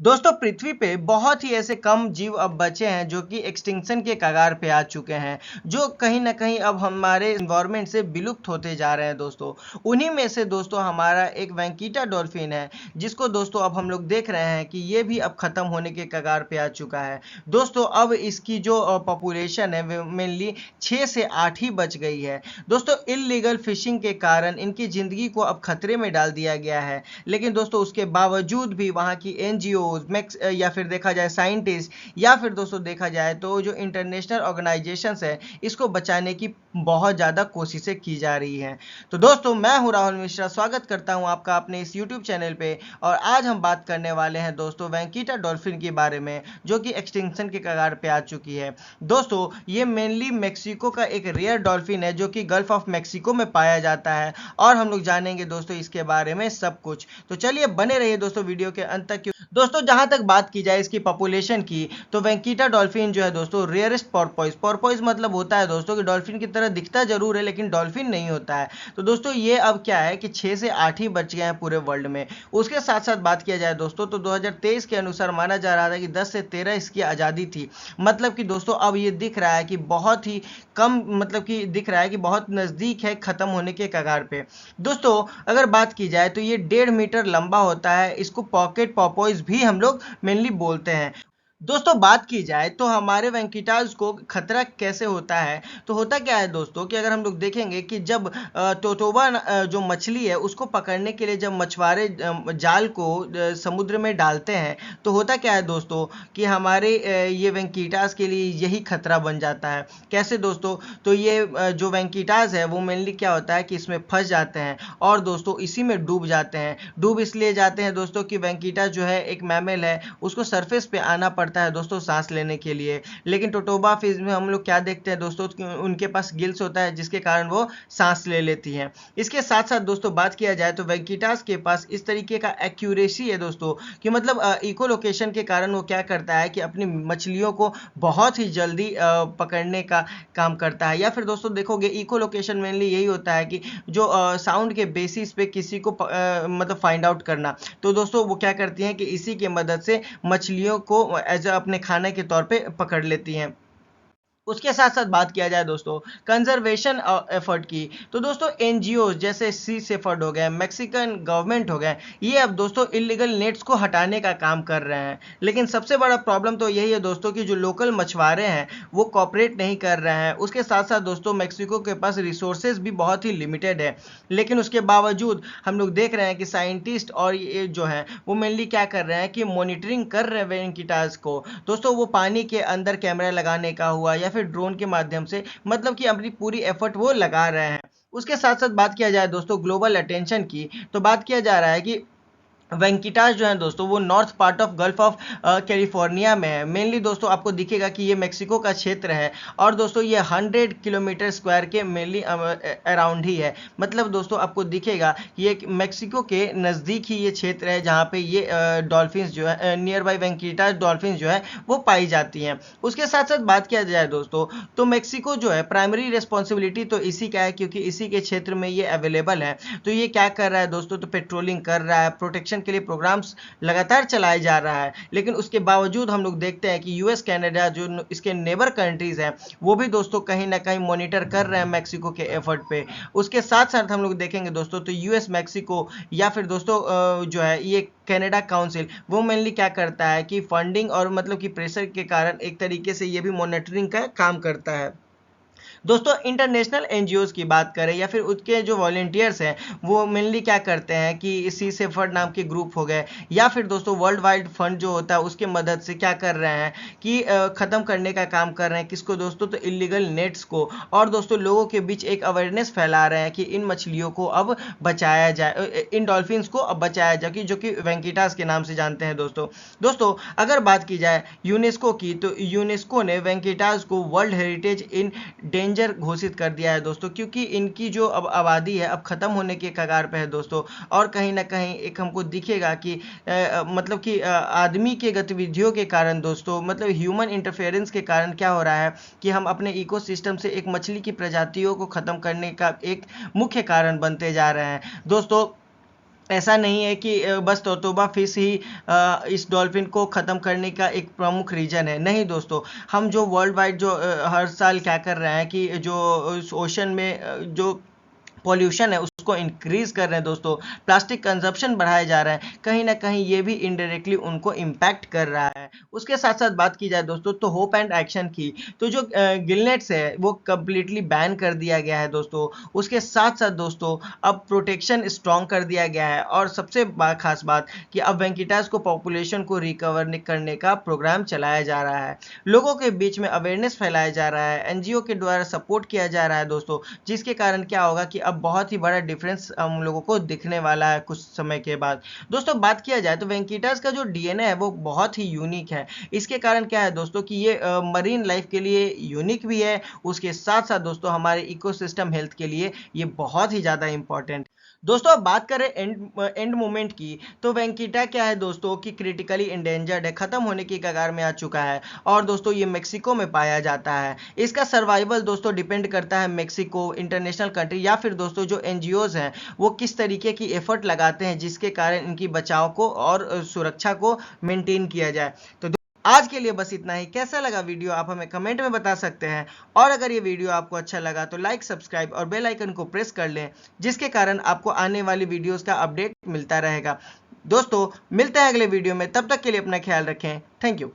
दोस्तों पृथ्वी पे बहुत ही ऐसे कम जीव अब बचे हैं जो कि एक्सटिंक्शन के कगार पे आ चुके हैं, जो कहीं ना कहीं अब हमारे इन्वायरमेंट से विलुप्त होते जा रहे हैं। दोस्तों उन्हीं में से दोस्तों हमारा एक वैंकीटा डॉल्फिन है, जिसको दोस्तों अब हम लोग देख रहे हैं कि ये भी अब खत्म होने के कगार पे आ चुका है। दोस्तों अब इसकी जो पॉपुलेशन है वो मेनली 6 से 8 ही बच गई है। दोस्तों इलीगल फिशिंग के कारण इनकी ज़िंदगी को अब खतरे में डाल दिया गया है, लेकिन दोस्तों उसके बावजूद भी वहाँ की एनजीओ मैक्स या फिर देखा जाए साइंटिस्ट या फिर दोस्तों देखा जाए तो जो इंटरनेशनल ऑर्गेनाइजेशंस है, इसको बचाने की बहुत ज़्यादा कोशिशें की जा रही हैं। तो दोस्तों मैं हूं राहुल मिश्रा, स्वागत करता हूं आपका अपने इस यूट्यूब चैनल पे। और आज हम बात करने वाले हैं दोस्तों वैंकीटा डॉल्फिन के बारे में, जो कि एक्सटिंक्शन के कगार पे आ चुकी है। दोस्तों ये मेनली मेक्सिको का एक रेयर डॉल्फिन है जो कि गल्फ ऑफ मेक्सिको में पाया जाता है, और हम लोग जानेंगे दोस्तों इसके बारे में सब कुछ। तो चलिए बने रहिए दोस्तों वीडियो के अंत तक। दोस्तों जहां तक बात की जाए इसकी पॉपुलेशन की, तो वैंकीटा डॉल्फिन जो है दोस्तों रेयरेस्ट पोर्पोइज मतलब होता है दोस्तों कि डॉल्फिन की तरह दिखता जरूर है लेकिन डॉल्फिन नहीं होता है। तो दोस्तों ये अब क्या है कि 6 से 8 ही बच गए हैं पूरे वर्ल्ड में। उसके साथ साथ बात किया जाए दोस्तों तो 2023 के अनुसार माना जा रहा था कि 10 से 13 इसकी आज़ादी थी। मतलब कि दोस्तों अब ये दिख रहा है कि बहुत ही कम, मतलब कि दिख रहा है कि बहुत नज़दीक है ख़त्म होने के कगार पे। दोस्तों अगर बात की जाए तो ये 1.5 मीटर लंबा होता है, इसको पॉकेट पॉपॉइज भी हम लोग मेनली बोलते हैं। दोस्तों बात की जाए तो हमारे वैंकीटास को खतरा कैसे होता है, तो होता क्या है दोस्तों कि अगर हम लोग देखेंगे कि जब टोटोबा जो मछली है उसको पकड़ने के लिए जब मछुआरे जाल को समुद्र में डालते हैं, तो होता क्या है दोस्तों कि हमारे ये वैंकीटास के लिए यही खतरा बन जाता है। कैसे दोस्तों, तो ये जो वैंकीटास है वो मेनली क्या होता है कि इसमें फंस जाते हैं और दोस्तों इसी में डूब जाते हैं। डूब इसलिए जाते हैं दोस्तों कि वैंकीटास जो है एक मैमल है, उसको सरफेस पे आना पड़ता है दोस्तों सांस लेने के लिए। लेकिन टोटोबा फिश में हम लोग क्या देखते हैं दोस्तों कि उनके पास गिल्स होता है, जिसके कारण वो सांस ले लेती हैं। इसके साथ साथ दोस्तों बात किया जाए तो वैंकीटास के पास इस तरीके का एक्यूरेसी है दोस्तों कि मतलब इको लोकेशन के कारण वो क्या करता है कि अपनी मछलियों को बहुत ही जल्दी पकड़ने का काम करता है। या फिर दोस्तों देखोगे इको लोकेशन मेनली यही होता है कि जो साउंड के बेसिस पे किसी को मतलब फाइंड आउट करना। तो दोस्तों वो क्या करती हैं कि इसी की मदद से मछलियों को एज अपने खाने के तौर पे पकड़ लेती हैं। उसके साथ साथ बात किया जाए दोस्तों कंजर्वेशन एफर्ट की, तो दोस्तों एनजीओ जैसे सी सेफर्ड हो गए, मैक्सिकन गवर्नमेंट हो गए, ये अब दोस्तों इलीगल नेट्स को हटाने का काम कर रहे हैं। लेकिन सबसे बड़ा प्रॉब्लम तो यही है दोस्तों कि जो लोकल मछुआरे हैं वो कॉपरेट नहीं कर रहे हैं। उसके साथ साथ दोस्तों मैक्सिको के पास रिसोर्सेज भी बहुत ही लिमिटेड है, लेकिन उसके बावजूद हम लोग देख रहे हैं कि साइंटिस्ट और ये जो है वो मेनली क्या कर रहे हैं कि मॉनिटरिंग कर रहे हैं वेंकीटास को। दोस्तों वो पानी के अंदर कैमरा लगाने का हुआ या फिर ड्रोन के माध्यम से, मतलब कि अपनी पूरी एफर्ट वो लगा रहे हैं। उसके साथ साथ बात किया जाए दोस्तों ग्लोबल अटेंशन की, तो बात किया जा रहा है कि वेंकीटास जो है दोस्तों वो north part of gulf of California में है। मेनली दोस्तों आपको दिखेगा कि ये मेक्सिको का क्षेत्र है, और दोस्तों ये 100 किलोमीटर स्क्वायर के मेनली अराउंड ही है। मतलब दोस्तों आपको दिखेगा कि ये मेक्सिको के नज़दीक ही ये क्षेत्र है जहाँ पे ये डॉल्फिन्स जो है नियर बाई वेंकीटास डॉल्फिन्स जो है वो पाई जाती हैं। उसके साथ साथ बात किया जाए दोस्तों तो मेक्सिको जो है प्राइमरी रिस्पॉन्सिबिलिटी तो इसी का है, क्योंकि इसी के क्षेत्र में ये अवेलेबल है। तो ये क्या कर रहा है दोस्तों, तो पेट्रोलिंग कर रहा है, प्रोटेक्शन के लिए प्रोग्राम्स लगातार चलाया जा रहा है। लेकिन उसके बावजूद हम लोग देखते हैं कि यूएस कनाडा जो इसके नेबर कंट्रीज हैं वो भी दोस्तों कहीं ना कहीं मॉनिटर कर रहे हैं मैक्सिको के एफर्ट पे। उसके साथ साथ हम लोग देखेंगे दोस्तों तो यूएस मैक्सिको या फिर दोस्तों जो है ये कनाडा काउंसिल वो मेनली क्या करता है कि फंडिंग और मतलब कि प्रेशर के कारण एक तरीके से ये भी मॉनिटरिंग का काम करता है। दोस्तों इंटरनेशनल एनजीओज की बात करें या फिर उसके जो वॉलेंटियर्स हैं वो मेनली क्या करते हैं कि सी सेफर्ड नाम के ग्रुप हो गए या फिर दोस्तों वर्ल्ड वाइड फंड जो होता है उसके मदद से क्या कर रहे हैं कि ख़त्म करने का काम कर रहे हैं। किसको दोस्तों, तो इलीगल नेट्स को। और दोस्तों लोगों के बीच एक अवेयरनेस फैला रहे हैं कि इन मछलियों को अब बचाया जाए, इन डॉल्फिन्स को अब बचाया जाए, जो कि वेंकीटास के नाम से जानते हैं दोस्तों। दोस्तों अगर बात की जाए यूनेस्को की, तो यूनेस्को ने वेंकीटास को वर्ल्ड हेरिटेज इन डेंजर घोषित कर दिया है दोस्तों, क्योंकि इनकी जो अब आबादी है अब ख़त्म होने के कगार पे है दोस्तों। और कहीं ना कहीं एक हमको दिखेगा कि मतलब कि आदमी के गतिविधियों के कारण दोस्तों, मतलब ह्यूमन इंटरफेरेंस के कारण क्या हो रहा है कि हम अपने इकोसिस्टम से एक मछली की प्रजातियों को ख़त्म करने का एक मुख्य कारण बनते जा रहे हैं दोस्तों। ऐसा नहीं है कि बस तोतोबा फिश ही इस डॉल्फिन को ख़त्म करने का एक प्रमुख रीज़न है। नहीं दोस्तों, हम जो वर्ल्ड वाइड जो हर साल क्या कर रहे हैं कि जो उस ओशन में जो पॉल्यूशन है उसको इंक्रीज कर रहे हैं दोस्तों, प्लास्टिक कंजप्शन बढ़ाए जा रहे हैं, कहीं ना कहीं ये भी इनडायरेक्टली उनको इम्पैक्ट कर रहा है। उसके साथ साथ बात की जाए दोस्तों तो होप एंड एक्शन की, तो जो गिलनेट्स है वो कम्प्लीटली बैन कर दिया गया है दोस्तों। उसके साथ साथ दोस्तों अब प्रोटेक्शन स्ट्रॉन्ग कर दिया गया है, और सबसे खास बात कि अब वेंकीटास को पॉपुलेशन को रिकवर करने का प्रोग्राम चलाया जा रहा है, लोगों के बीच में अवेयरनेस फैलाया जा रहा है, एनजीओ के द्वारा सपोर्ट किया जा रहा है दोस्तों, जिसके कारण क्या होगा कि अब बहुत ही बड़ा डिफरेंस हम लोगों को दिखने वाला है कुछ समय के बाद। दोस्तों बात किया जाए तो वेंकीटास का जो डीएनए है वो बहुत ही यूनिक है। इसके कारण क्या है दोस्तों कि ये मरीन लाइफ के लिए यूनिक भी है, उसके साथ साथ दोस्तों हमारे इकोसिस्टम हेल्थ के लिए ये बहुत ही ज़्यादा इंपॉर्टेंट। दोस्तों अब बात करें एंड मोमेंट की, तो वेंकीटा क्या है दोस्तों कि क्रिटिकली इंडेंजर्ड है, खत्म होने की कगार में आ चुका है, और दोस्तों ये मेक्सिको में पाया जाता है। इसका सर्वाइवल दोस्तों डिपेंड करता है मेक्सिको, इंटरनेशनल कंट्री या फिर दोस्तों जो एनजीओज हैं वो किस तरीके की एफर्ट लगाते हैं जिसके कारण इनकी बचाव को और सुरक्षा को मेंटेन किया जाए। तो आज के लिए बस इतना ही। कैसा लगा वीडियो आप हमें कमेंट में बता सकते हैं, और अगर ये वीडियो आपको अच्छा लगा तो लाइक, सब्सक्राइब और बेल आइकन को प्रेस कर लें, जिसके कारण आपको आने वाली वीडियोस का अपडेट मिलता रहेगा। दोस्तों मिलते हैं अगले वीडियो में, तब तक के लिए अपना ख्याल रखें। Thank you.